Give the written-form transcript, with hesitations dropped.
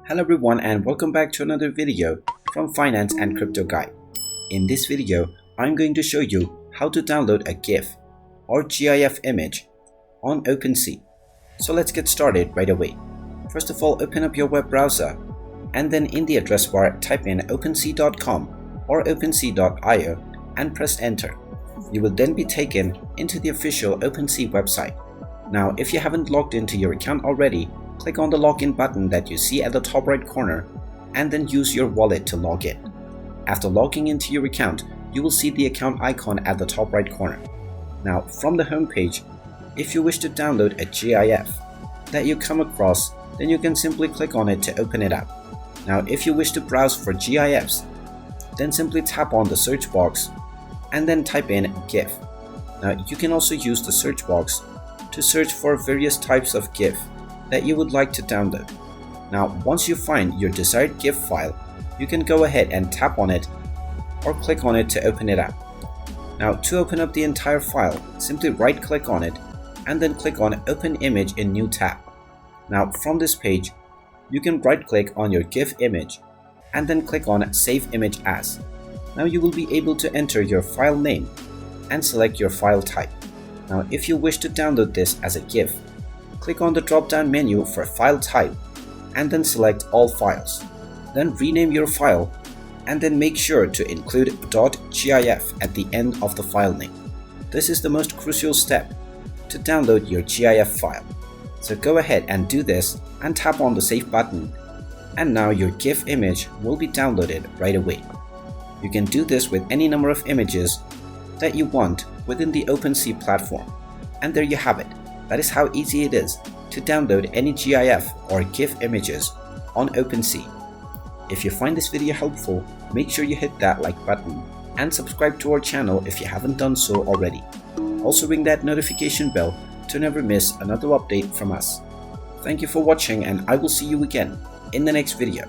Hello everyone and welcome back to another video from Finance and Crypto Guide. In this video, I'm going to show you how to download a GIF or GIF image on OpenSea. So let's get started right away. First of all, open up your web browser and then in the address bar type in opensea.com or opensea.io and press enter. You will then be taken into the official OpenSea website. Now, if you haven't logged into your account already, click on the login button that you see at the top right corner and then use your wallet to log in. After logging into your account, you will see the account icon at the top right corner. Now, from the home page, if you wish to download a GIF that you come across, then you can simply click on it to open it up. Now, if you wish to browse for GIFs, then simply tap on the search box and then type in GIF. Now, you can also use the search box to search for various types of GIF that you would like to download. Now, once you find your desired GIF file, you can go ahead and tap on it or click on it to open it up. Now, to open up the entire file, simply right click on it and then click on Open Image in New tab. Now, from this page, you can right click on your GIF image and then click on Save Image As. Now you will be able to enter your file name and select your file type. Now, if you wish to download this as a GIF, click on the drop-down menu for file type and then select all files. Then rename your file and then make sure to include .gif at the end of the file name. This is the most crucial step to download your GIF file. So go ahead and do this and tap on the save button, and now your GIF image will be downloaded right away. You can do this with any number of images that you want within the OpenSea platform. And there you have it. That is how easy it is to download any GIF or GIF images on OpenSea. If you find this video helpful, make sure you hit that like button and subscribe to our channel if you haven't done so already. Also ring that notification bell to never miss another update from us. Thank you for watching and I will see you again in the next video.